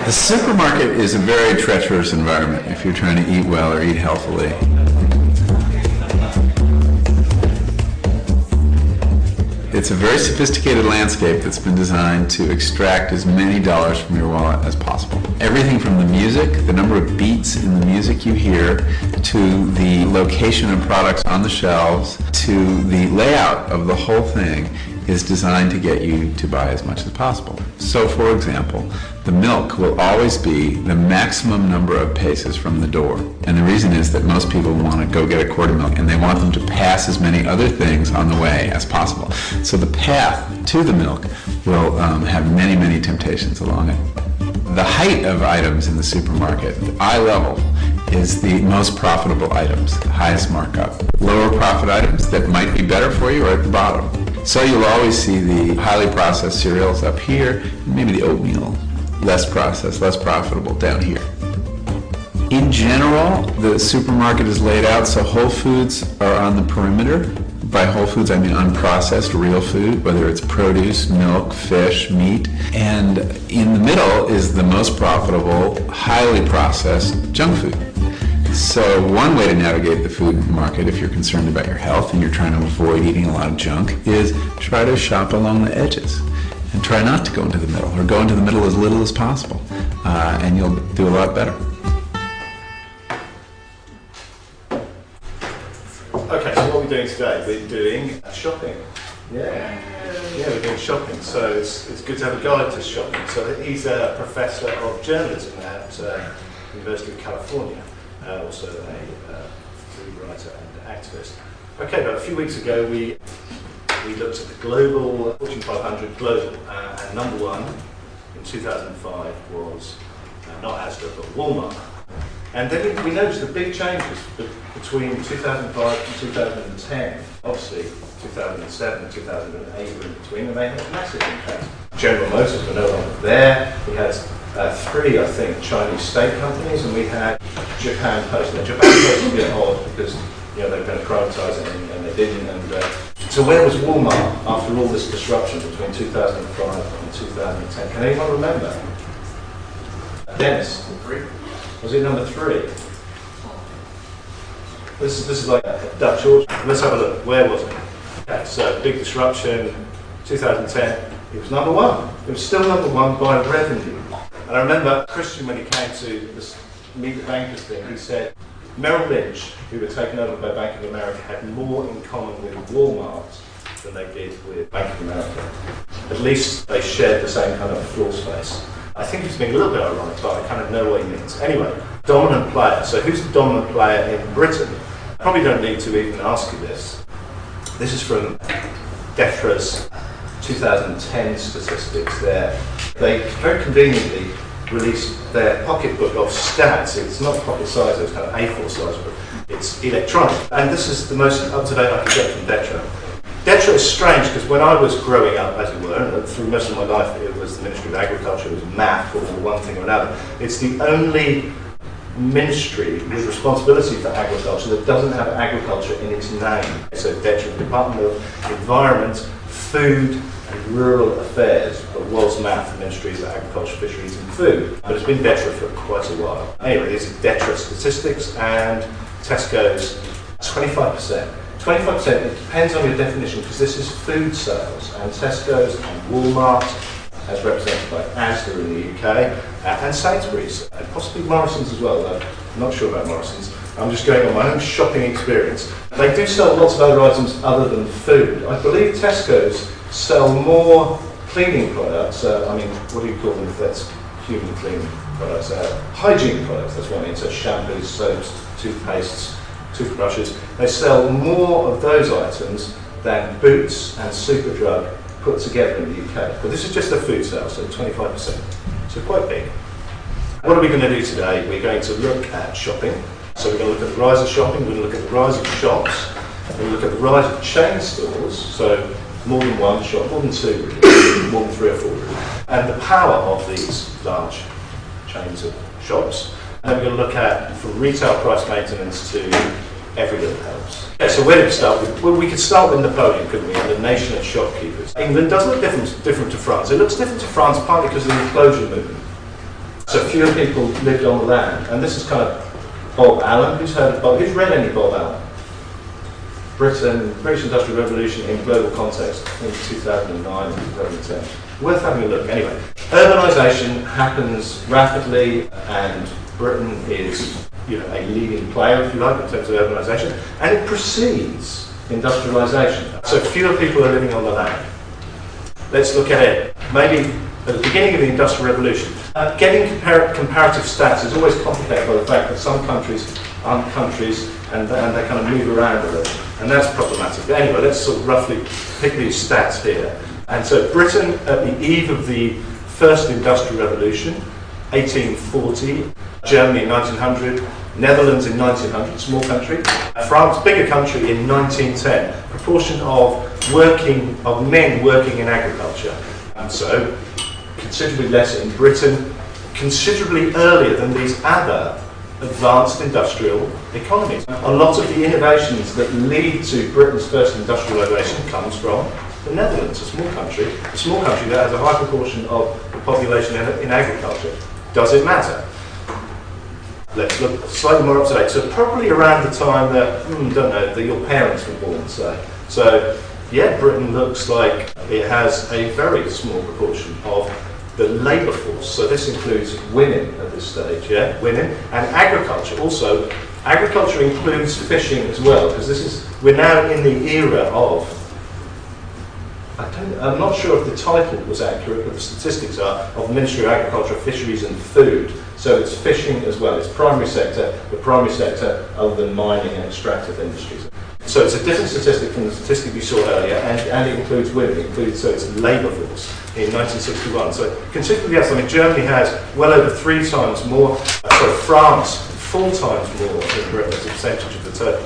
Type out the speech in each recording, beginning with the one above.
The supermarket is a very treacherous environment if you're trying to eat well or eat healthily. It's a very sophisticated landscape that's been designed to extract as many dollars from your wallet as possible. Everything from the music, the number of beats in the music you hear, to the location of products on the shelves, to the layout of the whole thing is designed to get you to buy as much as possible. So, for example, the milk will always be the maximum number of paces from the door. And the reason is that most people want to go get a quart of milk and they want them to pass as many other things on the way as possible. So the path to the milk will have many, many temptations along it. The height of items in the supermarket, eye level, is the most profitable items, the highest markup. Lower profit items that might be better for you are at the bottom. So you'll always see the highly processed cereals up here, maybe the oatmeal, less processed, less profitable down here. In general, the supermarket is laid out so Whole Foods are on the perimeter. By Whole Foods, I mean unprocessed real food, whether it's produce, milk, fish, meat. And in the middle is the most profitable, highly processed junk food. So one way to navigate the food market, if you're concerned about your health and you're trying to avoid eating a lot of junk, is try to shop along the edges and try not to go into the middle, or go into the middle as little as possible, and you'll do a lot better. Okay, so what are we doing today? We're doing shopping. Yeah, we're doing shopping. So it's good to have a guide to shopping. So he's a professor of journalism at University of California. Also a food writer and activist. Okay, but a few weeks ago we looked at the global Fortune 500 global, and number one in 2005 was not Asda but Walmart. And then we noticed the big changes between 2005 and 2010. Obviously, 2007 and 2008 were in between, and they had a massive impact. General Motors were no longer there. We had three, I think, Chinese state companies, and we had Japan Post. Now, Japan Post was a bit odd because they were going to privatise it, and they didn't. And so, where was Walmart after all this disruption between 2005 and 2010? Can anyone remember? Dennis, was it number 3? This is like a Dutch orchard. Let's have a look. Where was it? Okay, so big disruption, 2010. It was number 1. It was still number 1 by revenue. And I remember Christian, when he came to this Meet the Bankers thing, he said Merrill Lynch, who were taken over by Bank of America, had more in common with Walmart than they did with Bank of America. At least they shared the same kind of floor space. I think he's being a little bit ironic, but I kind of know what he means. Anyway, dominant player. So who's the dominant player in Britain? I probably don't need to even ask you this. This is from DEFRA's 2010 statistics there. They very conveniently released their pocketbook of stats. It's not pocket size, it's kind of A4 size, but it's electronic. And this is the most up-to-date I can get from DEFRA. DEFRA is strange because when I was growing up, as it were, and through most of my life it was the Ministry of Agriculture, it was MAP or one thing or another. It's the only ministry with responsibility for agriculture that doesn't have agriculture in its name. So DEFRA, the Department of Environment, Food and Rural Affairs, but was MAP, the Ministry for Agriculture, Fisheries and Food. But it's been DEFRA for quite a while. Anyway, these are DEFRA statistics, and Tesco's 25%. 25%, it depends on your definition, because this is food sales, and Tesco's and Walmart, as represented by Asda in the UK, and Sainsbury's, and possibly Morrison's as well, though I'm not sure about Morrison's. I'm just going on my own shopping experience. They do sell lots of other items other than food. I believe Tesco's sell more cleaning products, what do you call them if that's human cleaning products? Hygiene products, that's what I mean, so shampoos, soaps, toothpastes, toothbrushes. They sell more of those items than Boots and Superdrug put together in the UK. But this is just a food sale, so 25%. So quite big. What are we going to do today? We're going to look at shopping. So we're going to look at the rise of shopping, we're going to look at the rise of shops, we're going to look at the rise of chain stores, so more than one shop, more than 2 really, more than 3 or 4 really, and the power of these large chains of shops. And then we're going to look at from retail price maintenance to every little helps. Okay, so where do we start with? Well, we could start with Napoleon, couldn't we, and the nation of shopkeepers. England does look different to France. It looks different to France partly because of the enclosure movement. So fewer people lived on the land. And this is kind of Bob Allen. Who's heard of Bob? Who's read any Bob Allen? British Industrial Revolution in Global Context in 2009 and 2010. Worth having a look. Anyway, urbanisation happens rapidly, and Britain is, a leading player, if you like, in terms of urbanisation, and it precedes industrialisation. So fewer people are living on the land. Let's look at it. Maybe at the beginning of the Industrial Revolution, getting comparative stats is always complicated by the fact that some countries aren't countries and they kind of move around a little, and that's problematic. But anyway, let's sort of roughly pick these stats here. And so Britain, at the eve of the First Industrial Revolution, 1840, Germany in 1900, Netherlands in 1900, small country, France, bigger country, in 1910, proportion of men working in agriculture. And so considerably less in Britain, considerably earlier than these other advanced industrial economies. A lot of the innovations that lead to Britain's first industrialisation comes from the Netherlands, a small country that has a high proportion of the population in agriculture. Does it matter? Let's look slightly more up to date. So probably around the time that your parents were born, say. So yeah, Britain looks like it has a very small proportion of the labour force. So this includes women at this stage, women, and agriculture. Also, agriculture includes fishing as well, because we're now in the era of, I'm not sure if the title was accurate, but the statistics are, of Ministry of Agriculture, Fisheries and Food. So it's fishing as well, it's primary sector, the primary sector other than mining and extractive industries. So it's a different statistic from the statistic we saw earlier, and it includes women, so it's labour force in 1961. So considerably less. I mean, Germany has well over 3 times more, France 4 times more than Britain as a percentage of the total.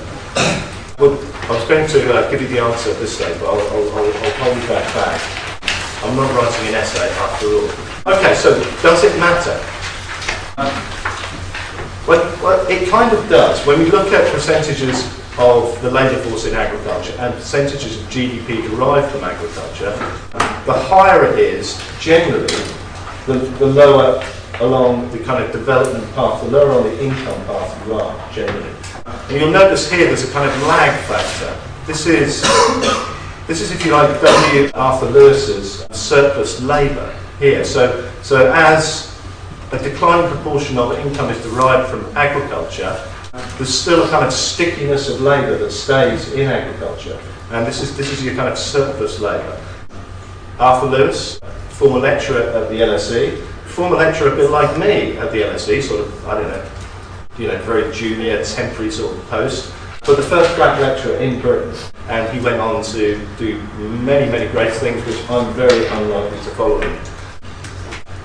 Well, I was going to give you the answer at this stage, but I'll hold you back. I'm not writing an essay after all. Okay, so does it matter? Well, it kind of does. When we look at percentages of the labour force in agriculture and percentages of GDP derived from agriculture, the higher it is, generally, the lower along the kind of development path, the lower on the income path you are, generally. And you'll notice here there's a kind of lag factor. This is, if you like, W. Arthur Lewis's surplus labour here. So as a declining proportion of income is derived from agriculture, there's still a kind of stickiness of labour that stays in agriculture. And this is your kind of surplus labour. Arthur Lewis, former lecturer at the LSE, former lecturer a bit like me at the LSE, sort of, I don't know, very junior, temporary sort of post, but the first black lecturer in Britain. And he went on to do many, many great things, which I'm very unlikely to follow him.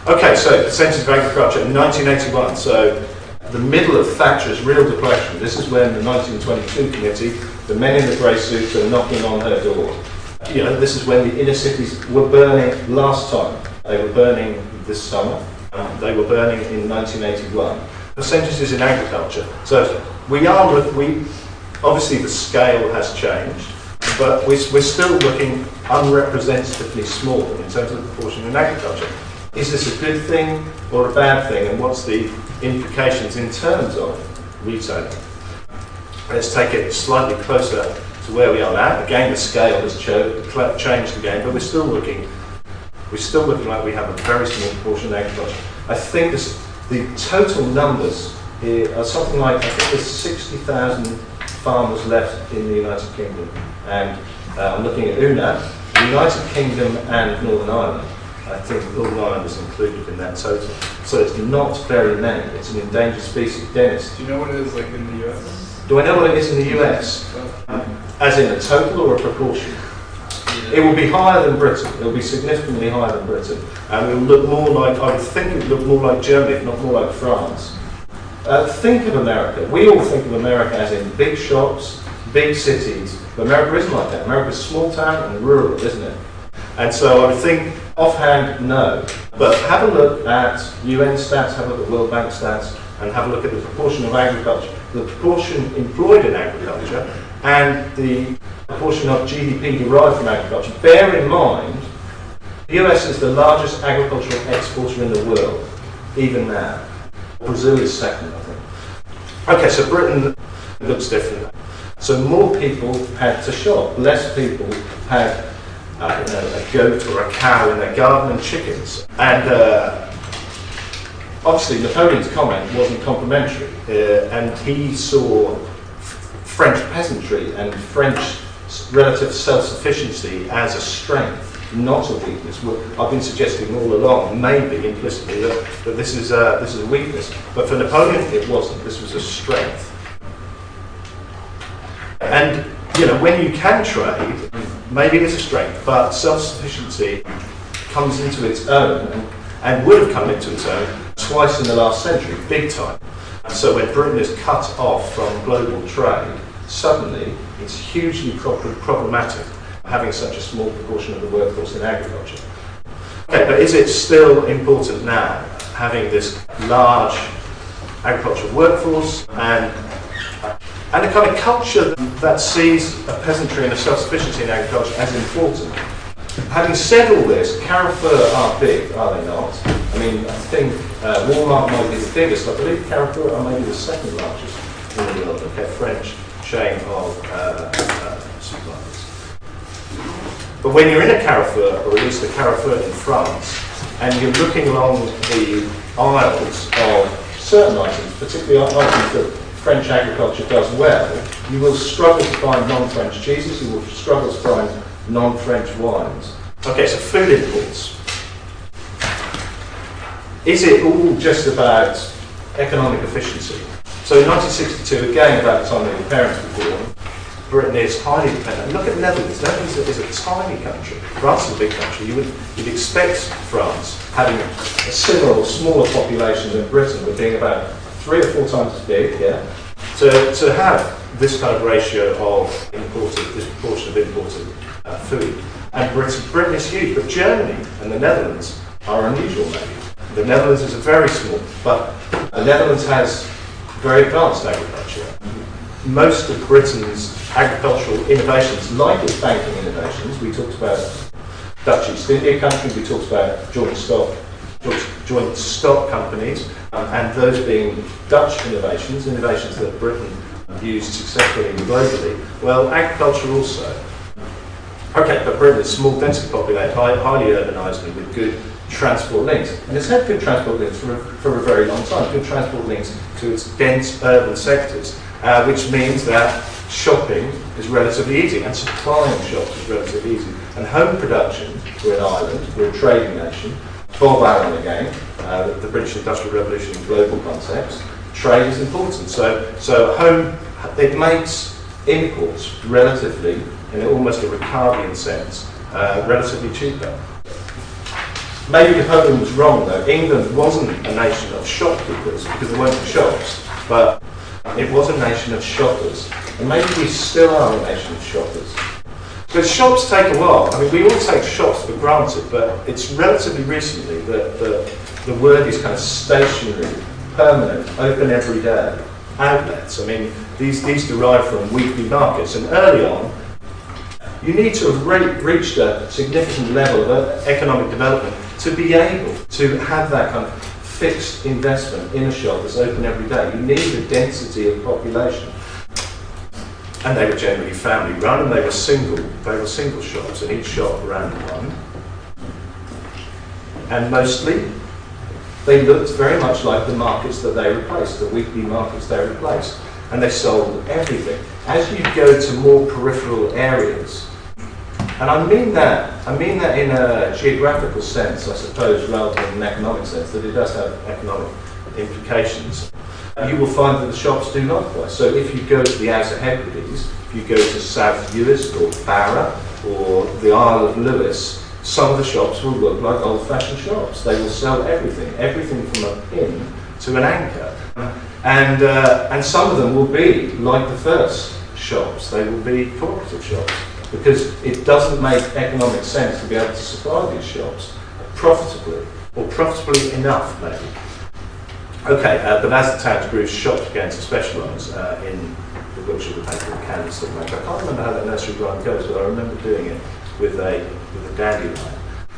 Okay, so percentage of agriculture in 1981, so the middle of Thatcher's real depression. This is when the 1922 committee, the men in the grey suits are knocking on her door. This is when the inner cities were burning last time. They were burning this summer. They were burning in 1981. Percentages in agriculture. So we obviously the scale has changed, but we're still looking unrepresentatively small in terms of the proportion in agriculture. Is this a good thing or a bad thing, and what's the implications in terms of retailing? Let's take it slightly closer to where we are now. Again, the scale has changed again, but we're still looking like we have a very small proportion of agriculture. I think the total numbers here are something like, I think there's 60,000 farmers left in the United Kingdom, and I'm looking at UNA, the United Kingdom and Northern Ireland. I think Northern Ireland is included in that total. So it's not very many. It's an endangered species. Dennis? Do you know what it is like in the US? Do I know what it is in the US? As in a total or a proportion? It will be higher than Britain. It will be significantly higher than Britain. And it will look more like, I would think it would look more like Germany, if not more like France. Think of America. We all think of America as in big shops, big cities. But America isn't like that. America's small town and rural, isn't it? And so I would think, offhand, no. But have a look at UN stats, have a look at World Bank stats, and have a look at the proportion of agriculture, the proportion employed in agriculture, and the proportion of GDP derived from agriculture. Bear in mind, the US is the largest agricultural exporter in the world. even now. Brazil is second, I think. Okay, so Britain looks different. So more people had to shop, less people had a goat or a cow in their garden and chickens. And obviously Napoleon's comment wasn't complimentary, and he saw French peasantry and French relative self-sufficiency as a strength, not a weakness. I've been suggesting all along, maybe implicitly, that this is a weakness. But for Napoleon, it wasn't. This was a strength. And when you can trade, maybe it's a strength, but self-sufficiency comes into its own, and would have come into its own twice in the last century, big time. So when Britain is cut off from global trade, suddenly it's hugely problematic having such a small proportion of the workforce in agriculture. Okay, but is it still important now, having this large agricultural workforce and a kind of culture that sees a peasantry and a self-sufficiency in agriculture as important? Having said all this, Carrefour are big, are they not? I mean, I think Walmart might be the biggest. I believe Carrefour are maybe the second largest in the world, okay, French chain of suppliers. But when you're in a Carrefour, or at least a Carrefour in France, and you're looking along the aisles of certain items, particularly items that French agriculture does well, you will struggle to find non-French cheeses, you will struggle to find non-French wines. Okay, so food imports. Is it all just about economic efficiency? So in 1962, again about the time that your parents were born, Britain is highly dependent. Look at the Netherlands. The Netherlands is a tiny country. France is a big country. You'd expect France, having a similar or smaller population than Britain, but being about 3 or 4 times as big, yeah, to have this kind of ratio of this proportion of imported food. And Britain is huge, but Germany and the Netherlands are unusual maybe. The Netherlands is a very small, but the Netherlands has very advanced agriculture. Most of Britain's agricultural innovations, like its banking innovations, we talked about Dutch East India Company, we talked about joint stock companies, and those being Dutch innovations that Britain used successfully and globally. Well, agriculture also. Okay, but Britain is small, densely populated, highly urbanised, and with good transport links. And it's had good transport links for a very long time, good transport links to its dense urban sectors, which means that shopping is relatively easy, and supplying shops is relatively easy. And home production, we're an island, we're a trading nation. Bob Allen again, the British Industrial Revolution in global context, trade is important. So home, it makes imports relatively, in almost a Ricardian sense, relatively cheaper. Maybe Napoleon was wrong though. England wasn't a nation of shopkeepers because there weren't shops, but it was a nation of shoppers. And maybe we still are a nation of shoppers. But shops take a while. I mean, we all take shops for granted, but it's relatively recently that the word is kind of stationary, permanent, open every day outlets. I mean, these derive from weekly markets, and early on, you need to have reached a significant level of economic development to be able to have that kind of fixed investment in a shop that's open every day. You need a density of population. And they were generally family run, and they were single shops, and each shop ran one. And mostly, they looked very much like the markets that they replaced, the weekly markets they replaced. And they sold everything. As you go to more peripheral areas, and I mean that in a geographical sense, I suppose, rather than an economic sense, that it does have economic implications. You will find that the shops do likewise. So if you go to the Outer Hebrides, if you go to South Uist or Barra or the Isle of Lewis, some of the shops will look like old-fashioned shops. They will sell everything from a pin to an anchor. And some of them will be like the first shops. They will be cooperative shops, because it doesn't make economic sense to be able to supply these shops profitably, or profitably enough maybe. Okay, but as the towns grew, shops began to specialise in the Wiltshire paper and candlestick maker. I can't remember how that nursery rhyme goes, but I remember doing it with a dandelion.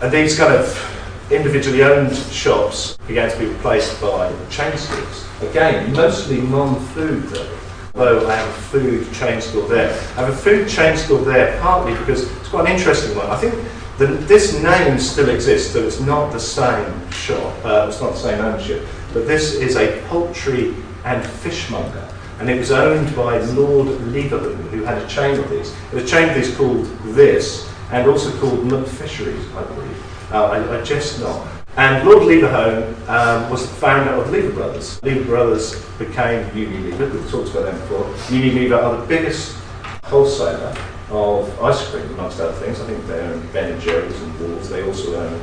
And these kind of individually owned shops began to be replaced by chain stores. Again, mostly non-food though. Although I have a food chain store there. I have a food chain store there partly because it's quite an interesting one. I think this name still exists, so it's not the same shop, it's not the same ownership, but this is a poultry and fishmonger. And it was owned by Lord Leverhulme, who had a chain of these. There was a chain of these called This, and also called McFisheries, I believe. I jest not. And Lord Leverhulme was the founder of Lever Brothers. Lever Brothers became Unilever. We've talked about them before. Unilever are the biggest wholesaler of ice cream, amongst other things. I think they own Ben & Jerry's and Wolves. They also own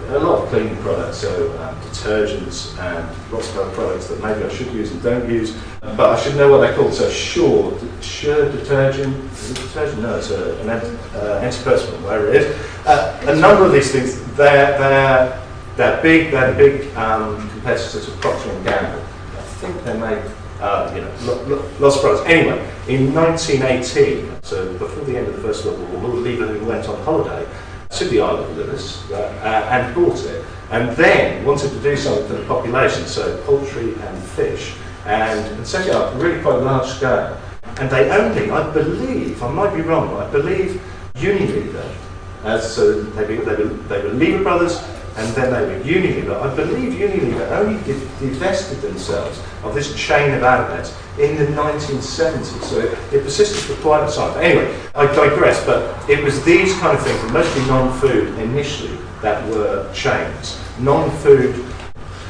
a lot of cleaning products, so detergents and lots of other products that maybe I should use and don't use, but I should know what they're called. So Sure detergent, is it detergent? No, it's an antiperspirant, whatever it is. A number of these things, they're big competitors of Procter & Gamble. I think they make lots of products. Anyway, in 1918, so before the end of the First World War, Lord Leverhulme went on holiday to the Isle of Lewis and bought it, and then wanted to do something for the population, so poultry and fish, and set it up really quite large scale. And they only, I believe, I might be wrong, but I believe Unilever, so they were Lever Brothers, and then they were Unilever. I believe Unilever only divested themselves of this chain of outlets in the 1970s, so it persisted for quite a time. But anyway, I digress, but it was these kind of things, mostly non-food initially, that were chains. Non-food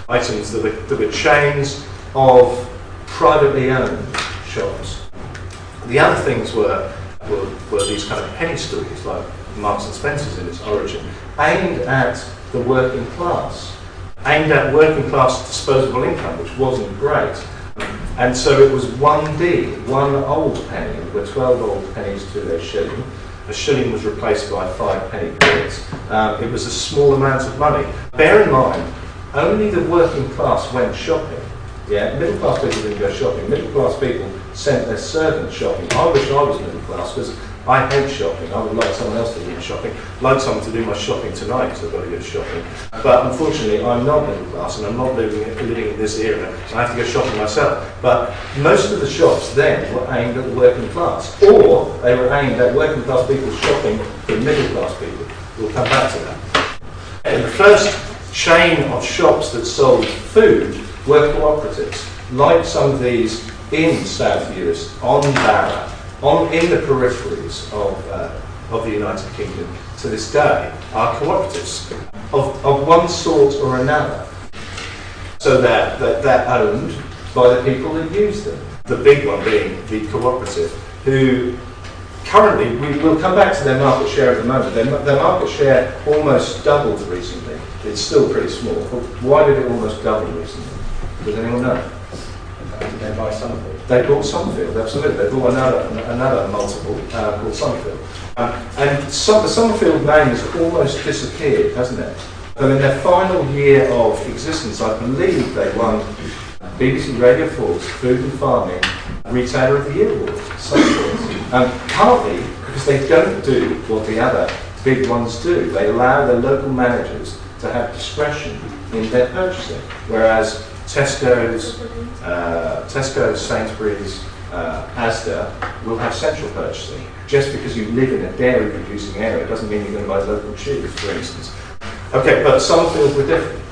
items that were chains of privately owned shops. The other things were these kind of penny stores, like Marks and Spencer's in its origin, aimed at the working class, aimed at working class disposable income, which wasn't great. And so it was 1D, 1 old penny. There were 12 old pennies to a shilling. A shilling was replaced by 5 penny bits. It was a small amount of money. Bear in mind, only the working class went shopping. Yeah, middle class people didn't go shopping. Middle class people sent their servants shopping. I wish I was middle class because I hate shopping. I would like someone else to do my shopping. I'd like someone to do my shopping tonight because I've got to go shopping. But unfortunately, I'm not middle class and I'm not living in this era. So I have to go shopping myself. But most of the shops then were aimed at the working class, or they were aimed at working class people shopping for middle class people. We'll come back to that. And the first chain of shops that sold food were cooperatives, like some of these in South Uist, on Barra, in the peripheries of the United Kingdom to this day, are cooperatives of one sort or another. So they're owned by the people that use them. The big one being the cooperative, who currently, we'll come back to their market share at the moment. Their market share almost doubled recently. It's still pretty small. Why did it almost double recently? Does anyone know? They buy Summerfield. They bought Summerfield, absolutely. They bought another multiple called Summerfield. And the Summerfield name has almost disappeared, hasn't it? So in their final year of existence, I believe they won BBC Radio 4's Food and Farming Retailer of the Year Award, Summerfield. Partly because they don't do what the other big ones do. They allow their local managers to have discretion in their purchasing, whereas Tesco's, Sainsbury's, Asda will have central purchasing. Just because you live in a dairy producing area doesn't mean you're going to buy local cheese, for instance. Okay, but Summerfield were different.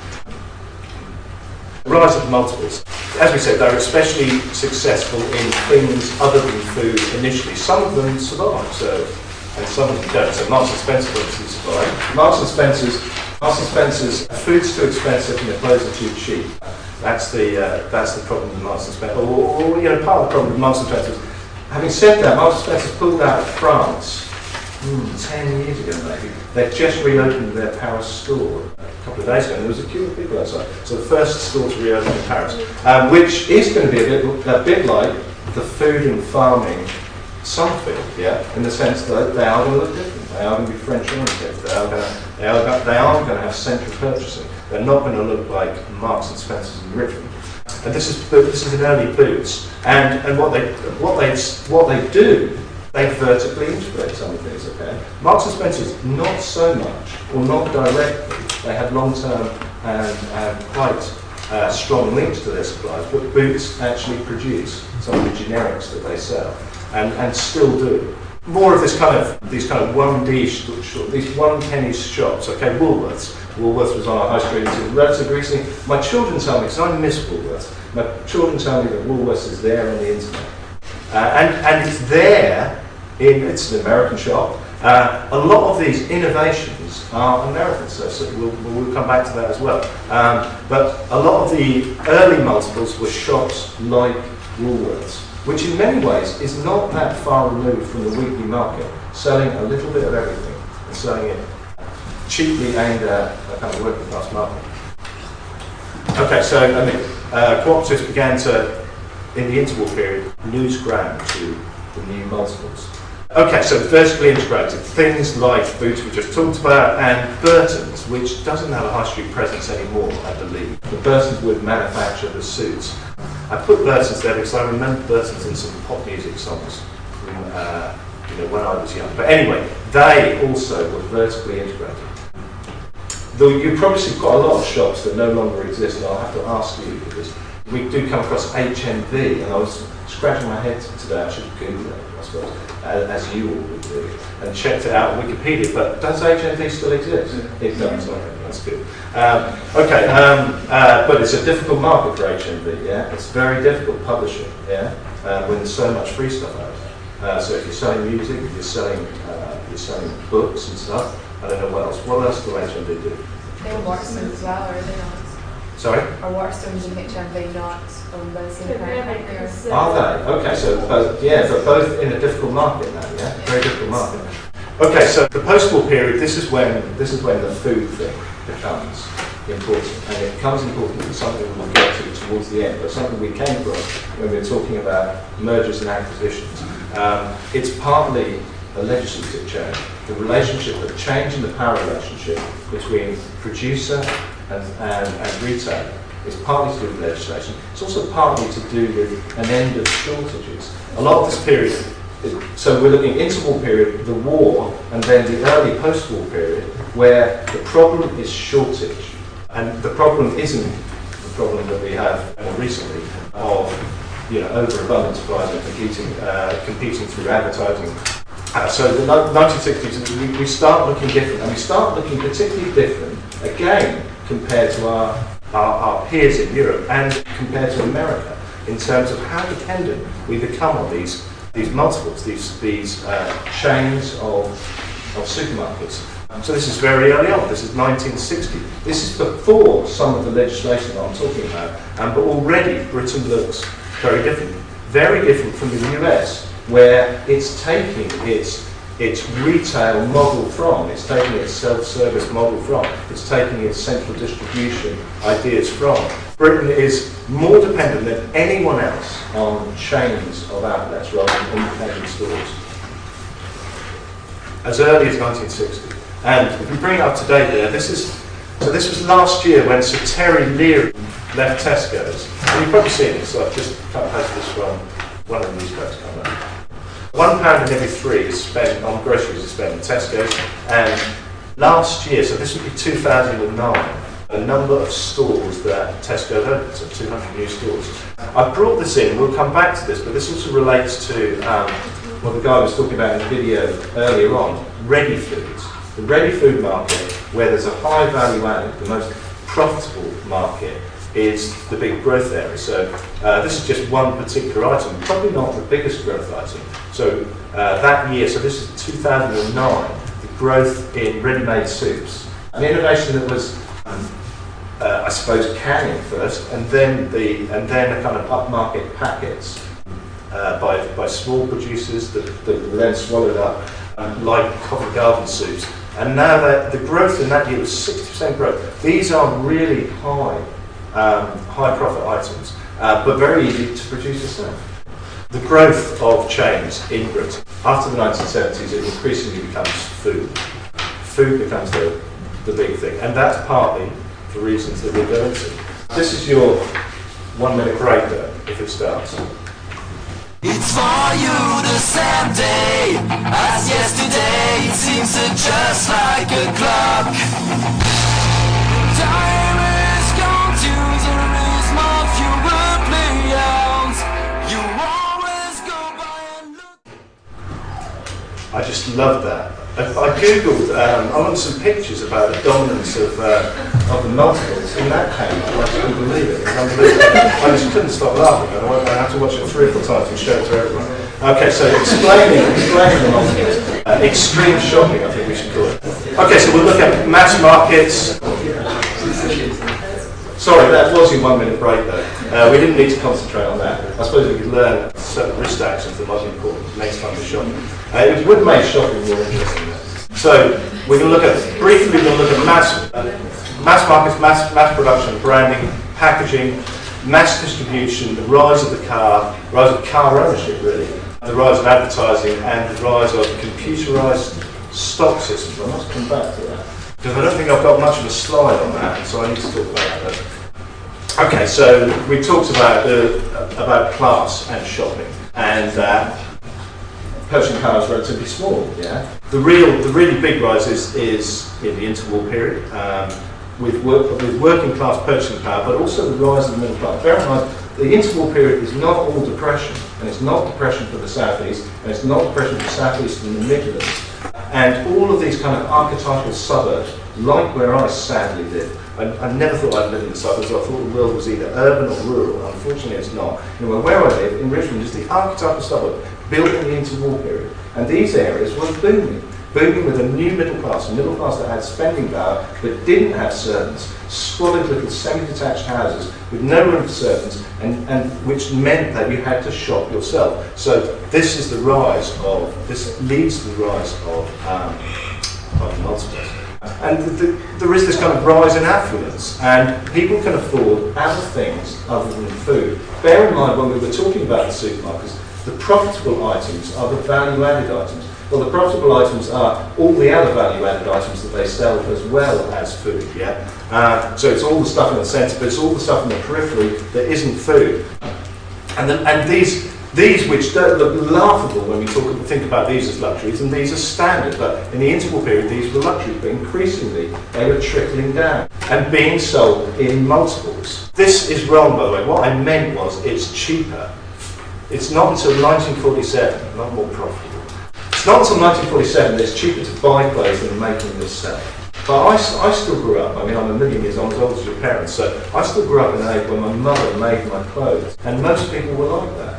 Rise of the multiples. As we said, they're especially successful in things other than food initially. Some of them survive, and some of them don't. So Marks and Spencer obviously survive. Marks and Spencer's food's too expensive and their clothes are too cheap. That's the problem with Marks and Spencer, or part of the problem with Marks and Spencer. Having said that, Marks and Spencer pulled out of France 10 years ago maybe. They've just reopened their Paris store a couple of days ago, and there was a queue of people outside. So the first store to reopen in Paris, which is going to be a bit like the food and farming Summerfield, yeah, in the sense that they are going to look different. They are going to be French oriented. They are going to have central purchasing. They're not going to look like Marks and Spencer's in Richmond. And this is an early Boots. And what they do They vertically integrate some of these, okay? Marks and Spencer's, not so much, or not directly. They have long-term and quite strong links to their supplies, but Boots actually produce some of the generics that they sell, and still do. More of these kind of 1D, these 1 penny shops, okay, Woolworths. Woolworths was on our high street until relatively recently. My children tell me, because I miss Woolworths, my children tell me that Woolworths is there on the internet. And it's there, it's an American shop. A lot of these innovations are American, so we'll come back to that as well. But a lot of the early multiples were shops like Woolworths, which in many ways is not that far removed from the weekly market, selling a little bit of everything and selling it cheaply aimed at a kind of working class market. Okay, so cooperatives began to, in the interval period, lose ground to the new multiples. Okay, so vertically integrated, things like Boots we just talked about, and Burton's, which doesn't have a high street presence anymore, I believe. The Burton's would manufacture the suits. I put Burton's there because I remember Burton's in some pop music songs from, when I was young. But anyway, they also were vertically integrated. Though you probably see quite a lot of shops that no longer exist, and I'll have to ask you, because we do come across HMV, and I was scratching my head today, I should Google it, I suppose, as you all would do, and checked it out on Wikipedia, but does HMV still exist? It does, okay, that's good. But it's a difficult market for HMV, yeah? It's very difficult publishing, yeah? When there's so much free stuff out. So if you're selling music, if you're selling books and stuff, I don't know what else. What else do HMV do? They were Waterstones as well, or are they not? Sorry? Are Waterstones and HMV not owned by the same parent company? Are they? Okay, so but both in a difficult market now, yeah? Very difficult market. Okay, so the post-war period, this is when the food thing becomes important. And it becomes important for something we'll get to towards the end, but something we came from when we were talking about mergers and acquisitions. It's partly a legislative change. The relationship, the change in the power relationship between producer and retailer is partly to do with legislation. It's also partly to do with an end of shortages. A lot of this period, so we're looking interval period, the war, and then the early post-war period, where the problem is shortage. And the problem isn't the problem that we have more recently of overabundant supplies and competing through advertising. So the 1960s, we start looking different, and we start looking particularly different, again, compared to our peers in Europe and compared to America, in terms of how dependent we become on these multiples, these chains of supermarkets. So this is very early on, this is 1960. This is before some of the legislation that I'm talking about, but already Britain looks very different from the US, where it's taking its retail model from, it's taking its self-service model from, it's taking its central distribution ideas from. Britain is more dependent than anyone else on chains of outlets rather than independent stores. As early as 1960. And if we bring it up to date there, this was last year when Sir Terry Leary left Tesco's. And you've probably seen it, so I've just cut and pasted this from one of the newspapers coming up. £1 in every 3 is spent on groceries is spent in Tesco's, and last year, so this would be 2009, the number of stores that Tesco opened, so 200 new stores. I brought this in, we'll come back to this, but this also relates to what the guy was talking about in the video earlier on, ready foods. The ready food market, where there's a high value added, the most profitable market, is the big growth area. So this is just one particular item, probably not the biggest growth item. So that year, so this is 2009, the growth in ready-made soups. An innovation that was, I suppose, canning first, and then a kind of upmarket packets by small producers that were then swallowed up, like Covent Garden soups. And now that the growth in that year was 60% growth. These are really high profit items, but very easy to produce yourself. The growth of chains in Britain. After the 1970s, it increasingly becomes food. Food becomes the big thing, and that's partly for reasons that we'll go into. This is your 1 minute break there, if it starts. It's for you the same day as yesterday. It seems to just like a clock. Time is gone to the lose more fewer players. You always go by and look. I just love that. I googled, I wanted some pictures about the dominance of the multiples, and that came up. I couldn't believe it. It was unbelievable. I just couldn't stop laughing. I had to watch it 3 or 4 times and show it to everyone. Okay, so explaining the multiples. Extreme shopping, I think we should call it. Okay, so we'll look at mass markets. Sorry, that was your 1 minute break though. We didn't need to concentrate on that. I suppose we could learn certain wrist actions that might be important next time we're shopping. It would make shopping more interesting. So we're going to look at, briefly, we're going to look at mass markets, mass production, branding, packaging, mass distribution, the rise of the car ownership really, the rise of advertising, and the rise of computerized stock systems. I must come back to that, because I don't think I've got much of a slide on that, so I need to talk about that. Okay, so we talked about class and shopping, and purchasing power is relatively small. Yeah, the really big rise is in the interwar period, with working class purchasing power, but also the rise of the middle class. Bear in mind, the interwar period is not all depression, and it's not depression for the southeast, and it's not depression for the southeast and the Midlands, and all of these kind of archetypal suburbs, like where I sadly live. I never thought I'd live in the suburbs. I thought the world was either urban or rural. Unfortunately, it's not. Anyway, where I live, in Richmond, is the archetypal suburb built in the interwar period. And these areas were booming with a new middle class, a middle class that had spending power but didn't have servants, squalid little semi-detached houses with no room for servants, and which meant that you had to shop yourself. So this leads to the rise of multiples. And there is this kind of rise in affluence, and people can afford other things other than food. Bear in mind, when we were talking about the supermarkets, the profitable items are the value-added items. Well, the profitable items are all the other value-added items that they sell as well as food, yeah? So it's all the stuff in the centre, but it's all the stuff in the periphery that isn't food. And these which don't look laughable when we think about these as luxuries, and these are standard, but in the interwar period these were luxuries, but increasingly they were trickling down and being sold in multiples. This is wrong, by the way. What I meant was it's cheaper. It's not until 1947, not more profitable. It's not until 1947 that it's cheaper to buy clothes than making yourself. But I still grew up, I mean, I'm a million years old, as old as your parents, so I still grew up in an age when my mother made my clothes, and most people were like that.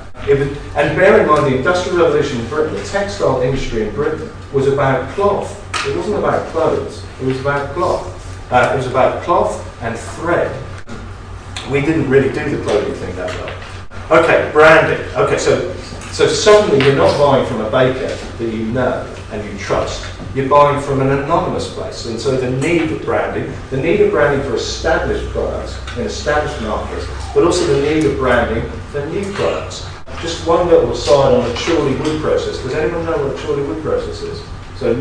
And bear in mind, the Industrial Revolution in Britain, the textile industry in Britain, was about cloth. It wasn't about clothes, it was about cloth. It was about cloth and thread. We didn't really do the clothing thing that well. Okay, branding. Okay, so suddenly you're not buying from a baker that you know and you trust. You're buying from an anonymous place. And so the need of branding for established products in established markets, but also the need of branding for new products. Just one little aside on the Chorley wood process. Does anyone know what a Chorley wood process is? So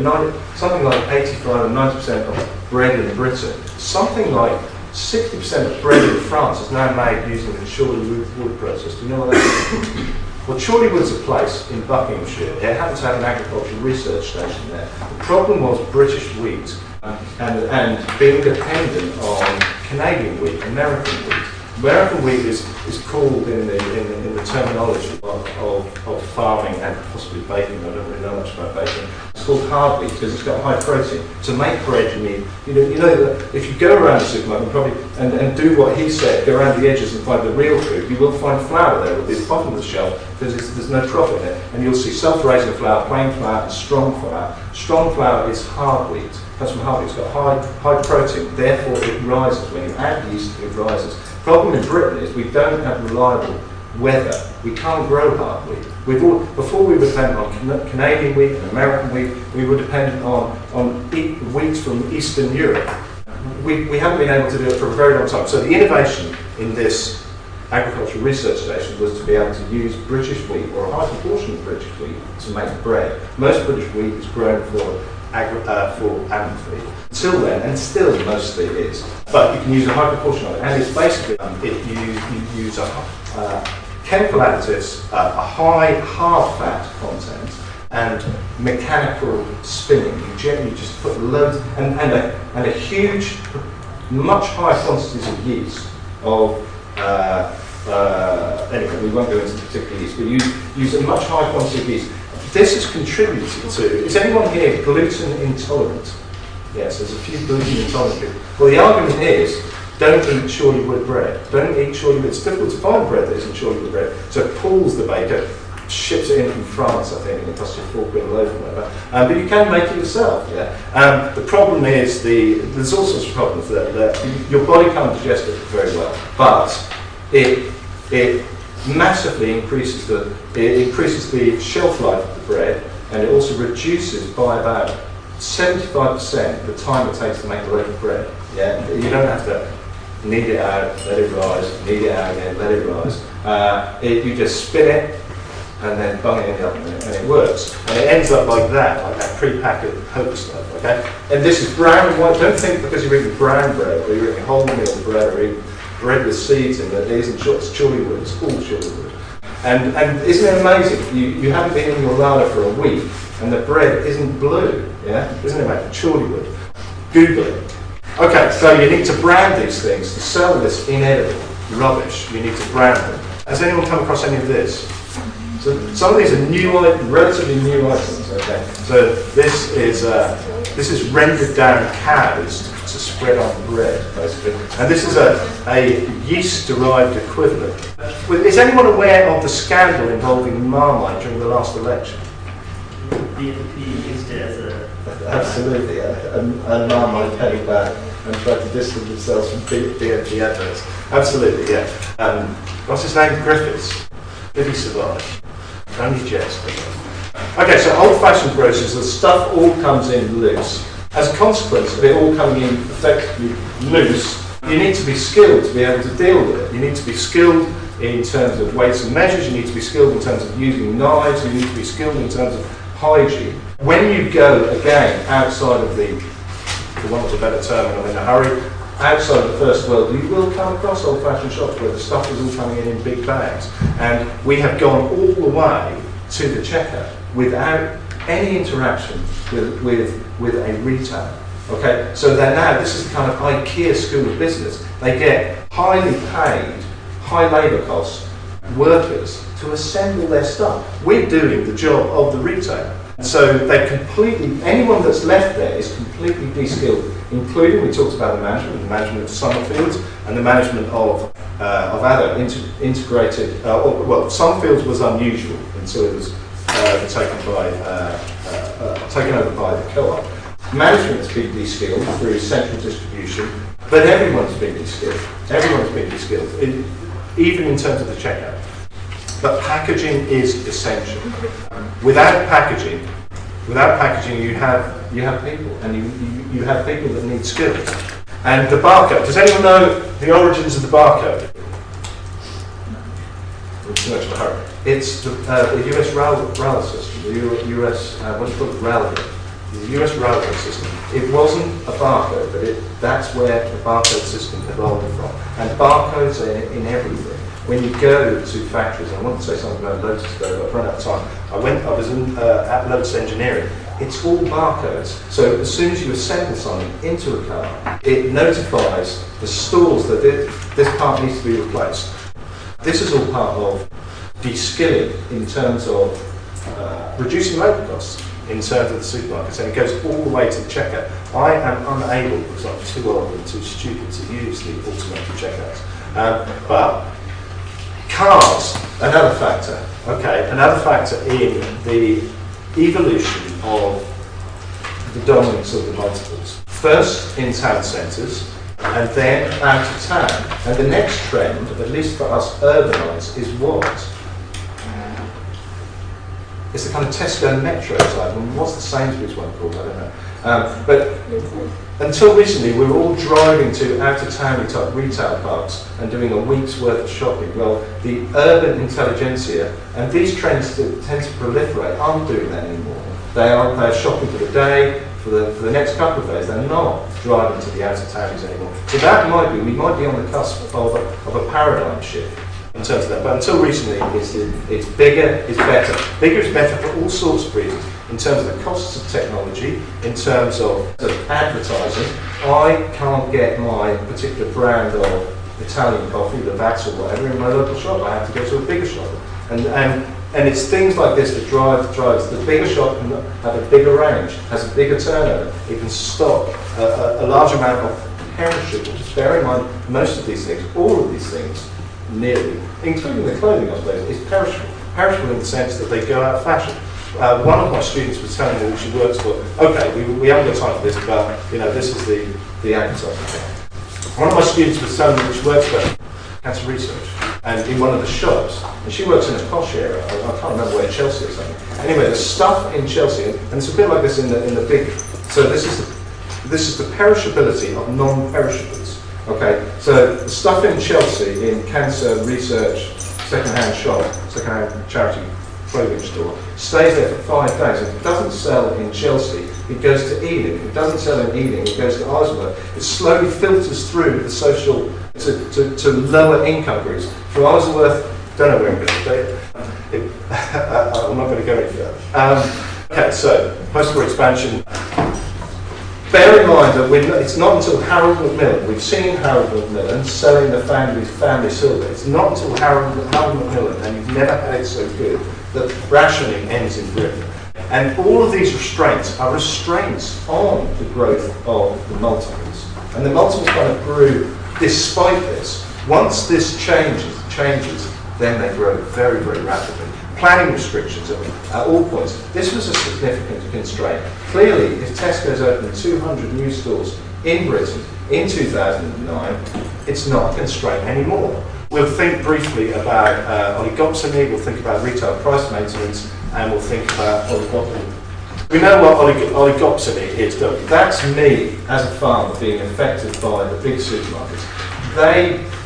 something like 85 or 90% of bread in Britain, something like 60% of bread in France is now made using the Chorley wood process. Do you know what that is? Well, Chorley Wood's a place in Buckinghamshire. It happens to have an agricultural research station there. The problem was British wheat and being dependent on Canadian wheat, American wheat. American wheat is called in the terminology of farming and possibly baking. I don't really know much about baking. It's called hard wheat because it's got high protein. To make bread, you need, you know that if you go around the supermarket and do what he said, go around the edges and find the real food, you will find flour there at the bottom of the shelf because there's no profit in it. And you'll see self-raising flour, plain flour, and strong flour. Strong flour is hard wheat. Comes from hard wheat. It's got high protein. Therefore, it rises. When you add yeast, it rises. The problem in Britain is we don't have reliable weather. We can't grow hard wheat. Before we were dependent on Canadian wheat and American wheat, we were dependent on wheat from Eastern Europe. We haven't been able to do it for a very long time. So the innovation in this agricultural research station was to be able to use British wheat, or a high proportion of British wheat, to make bread. Most British wheat is grown for animal feed. Until then, and still mostly is, but you can use a high proportion of it, and it's basically you use a chemical additives, a high hard fat content, and mechanical spinning. You generally just put loads, and a huge, much higher quantities of yeast, anyway, we won't go into particular yeast, but use a much higher quantity of yeast. This has contributed to, is anyone here gluten intolerant? Yes, there's a few gluten intolerant people. Well, the argument is, don't eat Chorley wood bread. Don't eat Chorley wood. It's difficult to find bread that isn't Chorley wood bread. So Paul's the baker, ships it in from France, I think, and it costs you £4 a loaf or whatever. But you can make it yourself, yeah. The problem is, there's all sorts of problems that your body can't digest it very well, but it massively increases the shelf life of the bread, and it also reduces by about 75% the time it takes to make a loaf of bread. Yeah, you don't have to knead it out, let it rise, knead it out again, let it rise. You just spin it and then bung it in the oven, and it works. And it ends up like that pre-packaged hope stuff. Okay. And this is brown and white. Don't think because you're eating brown bread or you're eating wholemeal bread or eating bread with seeds in it isn't Chorley wood. It's all Chorley wood. And isn't it amazing? You haven't been in your larder for a week, and the bread isn't blue. Yeah, isn't it amazing? Chorley wood. Google it. Okay, so you need to brand these things to sell this inedible rubbish. You need to brand them. Has anyone come across any of this? So some of these are new, relatively new items. Okay, so this is rendered down cows to spread on bread, basically, and this is a yeast-derived equivalent. Is anyone aware of the scandal involving Marmite during the last election? BNP used it as a... Absolutely, and Marmite came back and tried to distance themselves from BNP adverts. Absolutely, yeah. What's his name? Griffiths. Did he survive? Only jest. Okay, so old-fashioned groceries, the stuff all comes in loose. As a consequence of it all coming in effectively loose, you need to be skilled to be able to deal with it. You need to be skilled in terms of weights and measures, you need to be skilled in terms of using knives, you need to be skilled in terms of hygiene. When you go, again, outside of for want of a better term, and I'm in a hurry, outside of the first world, you will come across old-fashioned shops where the stuff is all coming in big bags. And we have gone all the way to the checkout without any interaction with a retailer. Okay, so they're now, this is the kind of IKEA school of business. They get highly paid, high labour costs workers to assemble their stuff. We're doing the job of the retailer. So they completely, anyone that's left there is completely de-skilled, including, we talked about the management of Summerfields and the management of other integrated, well, Summerfields was unusual until it was taken over by the co-op. Management has been de-skilled through central distribution, but everyone's been de-skilled. Everyone's been de-skilled, even in terms of the checkout. But packaging is essential. Without packaging, you have people, and you have people that need skills. And the barcode. Does anyone know the origins of the barcode? Too much of a hurry. It's the US rail system. The US what do you call it? Railway. The US railway system. It wasn't a barcode, but that's where the barcode system evolved from. And barcodes are in everything. When you go to factories, and I want to say something about Lotus today, but I've run out of time. I was at Lotus Engineering. It's all barcodes. So as soon as you assemble something into a car, it notifies the stores that this part needs to be replaced. This is all part of de-skilling in terms of reducing labour costs in terms of the supermarkets, and it goes all the way to the checkout. I am unable, because I'm too old and too stupid to use the automated checkouts. But cars, another factor. Okay, another factor in the evolution of the dominance of the multiples. First in town centres, and then out of town. And the next trend, at least for us urbanites, is what? It's the kind of Tesco Metro type. And what's the Sainsbury's one called? I don't know. But until recently, we were all driving to out-of-town type retail parks and doing a week's worth of shopping. Well, the urban intelligentsia, and these trends that tend to proliferate, aren't doing that anymore. They're shopping for the day, for the next couple of days. They're not driving to the out-of-townies anymore. So that we might be on the cusp of a paradigm shift. in terms of that. But until recently, it's bigger is better. Bigger is better for all sorts of reasons. In terms of the costs of technology, in terms of advertising, I can't get my particular brand of Italian coffee, the Vats or whatever, in my local shop. I have to go to a bigger shop. And it's things like this that drives the bigger shop can have a bigger range, has a bigger turnover. It can stock a large amount of perishables. Bear in mind, most of these things, all of these things, nearly, including the clothing, I suppose, is perishable. Perishable in the sense that they go out of fashion. One of my students was telling me that she works for, okay, we haven't got time for this, but this is the advertising. One of my students was telling me that she works for cancer research, and in one of the shops, and she works in a posh area. I can't remember where, Chelsea or something. Anyway, the stuff in Chelsea, and it's a bit like this in the big. So this is the perishability of non-perishables. Okay, so the stuff in Chelsea in cancer research, second-hand shop, second-hand charity clothing store, stays there for 5 days. If it doesn't sell in Chelsea, it goes to Ealing. If it doesn't sell in Ealing, it goes to Isleworth. It slowly filters through the social to lower income groups. For Isleworth, don't know where I'm going to I'm not going to go any further. Okay, so post-war expansion. Bear in mind that it's not until Harold Macmillan, we've seen Harold Macmillan selling the family silver. It's not until Harold Macmillan, and you've never had it so good, that rationing ends in Britain. And all of these restraints are restraints on the growth of the multiples. And the multiples kind of grew despite this. Once this changes, then they grow very, very rapidly. Planning restrictions at all points. This was a significant constraint. Clearly, if Tesco's opened 200 new stores in Britain in 2009, it's not a constraint anymore. We'll think briefly about oligopsony, we'll think about retail price maintenance, and we'll think about oligopoly. We know what oligopsony is, don't we? That's me as a farmer being affected by the big supermarkets.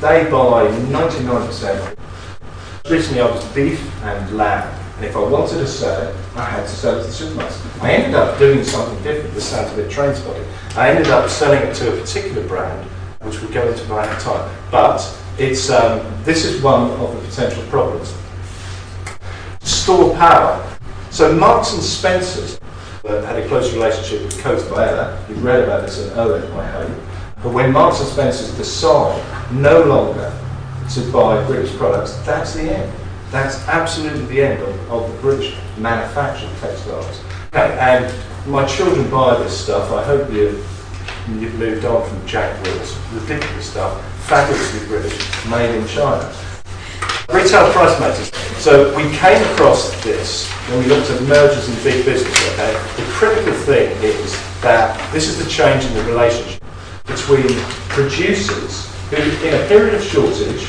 They buy 99%. Recently I was beef and lamb, and if I wanted to sell it, I had to sell it to the supermarkets. I ended up doing something different. This sounds a bit train spotting. I ended up selling it to a particular brand, which we'll go into by time. But it's this is one of the potential problems. Store power. So Marks and Spencer's had a close relationship with Coats by Ella. You've read about this in Owen, I hope. But when Marks and Spencer's decide no longer to buy British products, that's the end. That's absolutely the end of the British manufactured textiles. Okay, and my children buy this stuff. I hope you've moved on from Jack Will's ridiculous stuff, fabulously British, made in China. Retail price matters. So we came across this when we looked at mergers in big business. Okay, the critical thing is that this is the change in the relationship between producers who, in a period of shortage,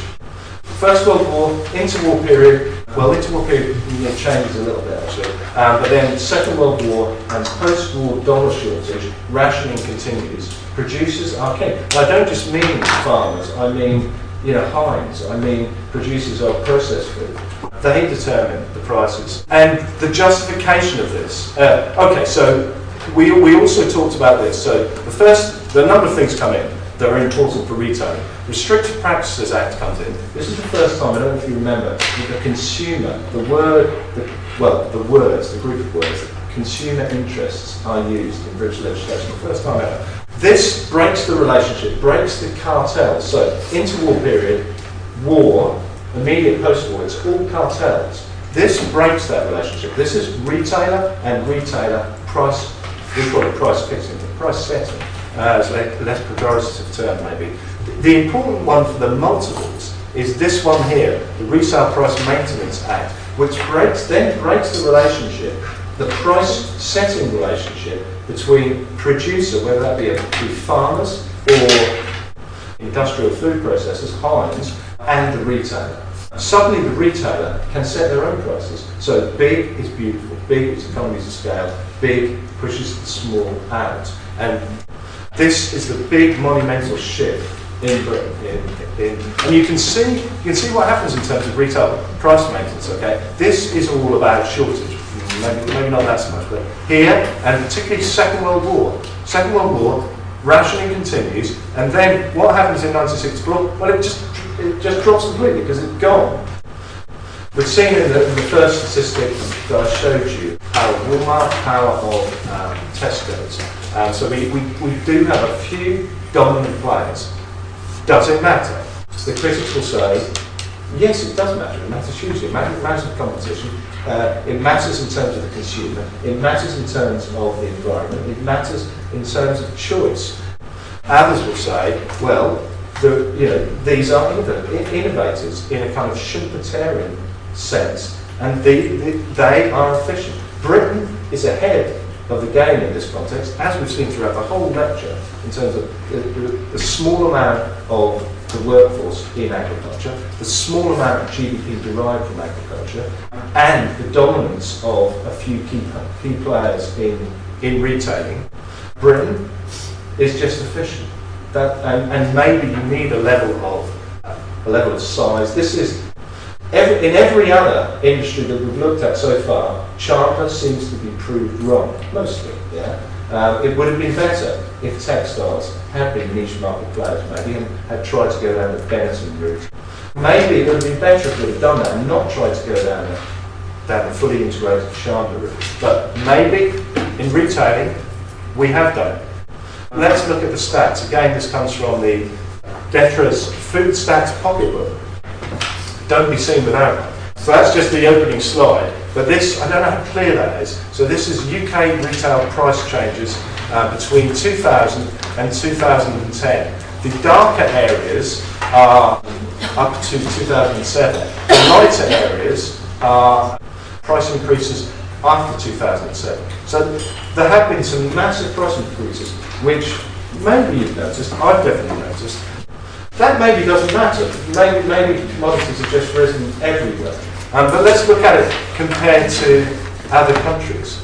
First World War, interwar period, interwar period changes a little bit actually, but then Second World War and post-war dollar shortage, rationing continues. Producers are king. And I don't just mean farmers, I mean Heinz, I mean producers of processed food. They determine the prices. And the justification of this, okay, so we also talked about this. So the number of things come in that are important for retailing. Restrictive Practices Act comes in. This is the first time, I don't know if you remember, that the consumer, the group of words, consumer interests are used in British legislation. The first time ever. This breaks the relationship, breaks the cartel. So, interwar period, war, immediate post-war, it's all cartels. This breaks that relationship. This is retailer and retailer price, we call it price fixing, price setting. It's a less pejorative term maybe. The important one for the multiples is this one here, the Resale Price Maintenance Act, which breaks the relationship, the price setting relationship between producer, whether that be farmers or industrial food processors, Heinz, and the retailer. Suddenly the retailer can set their own prices. So big is beautiful, big is economies of scale, big pushes the small out. And this is the big monumental shift in Britain. And you can see what happens in terms of retail price maintenance. Okay, this is all about shortage. Maybe not that so much, but here, and particularly Second World War. Second World War, rationing continues, and then what happens in 1964? Well, it just it just drops completely because it's gone. We've seen in the first statistic that I showed you, power of Walmart, power of Tesco's. So we do have a few dominant players. Does it matter? The critics will say, yes, it does matter. It matters hugely. It matters in competition. It matters in terms of the consumer. It matters in terms of the environment. It matters in terms of choice. Others will say, well, these are innovators in a kind of Schumpeterian sense, and they are efficient. Britain is ahead of the game in this context, as we've seen throughout the whole lecture, in terms of the small amount of the workforce in agriculture, the small amount of GDP derived from agriculture, and the dominance of a few key players in retailing. Britain is just efficient. And maybe you need a level of size. This is in every other industry that we've looked at so far. China seems to be proved wrong, mostly. Yeah, it would have been better if textiles had been niche market players, maybe, and had tried to go down the Benetton route. Maybe it would have been better if we'd have done that and not tried to go down the fully integrated Chandler route. But maybe in retailing we have done it. Let's look at the stats. Again, this comes from the DEFRA's Food Stats Pocketbook. Don't be seen without one. So that's just the opening slide. But this, I don't know how clear that is. So this is UK retail price changes between 2000 and 2010. The darker areas are up to 2007. The lighter areas are price increases after 2007. So there have been some massive price increases, which maybe you've noticed, I've definitely noticed. That maybe doesn't matter. Maybe commodities have just risen everywhere. But let's look at it compared to other countries.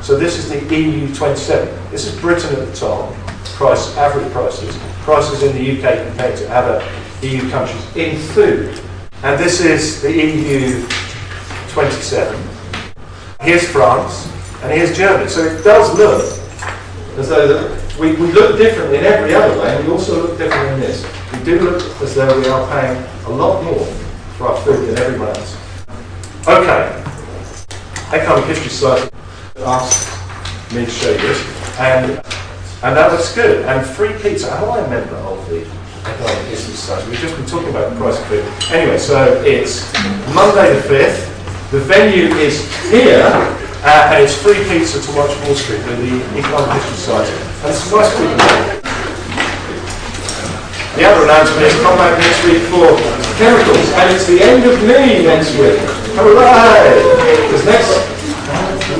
So this is the EU 27. This is Britain at the top, average prices in the UK compared to other EU countries in food. And this is the EU 27. Here's France, and here's Germany. So it does look as though we look different in every other way, and we also look different in this. We do look as though we are paying a lot more for our food than everyone else. Okay, economic history slide asked me to show you this, and that looks good. And free pizza. Am I a member of the economic history slide? We've just been talking about the price of food. Anyway, so it's Monday the 5th. The venue is here, and it's free pizza to watch Wall Street with the economic history society. And it's a nice people. The other announcement is come back next week for chemicals, and it's the end of me next week. Hooray! Because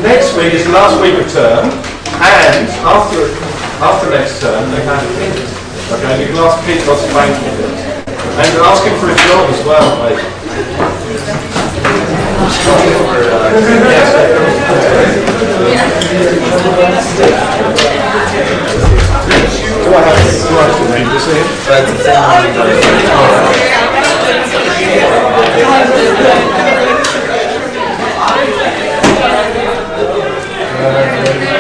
next week is the last week of term, and after next term they have things. Okay, you can ask Pete lots of banking things, and ask him for a job as well, maybe. Do I have to read this in?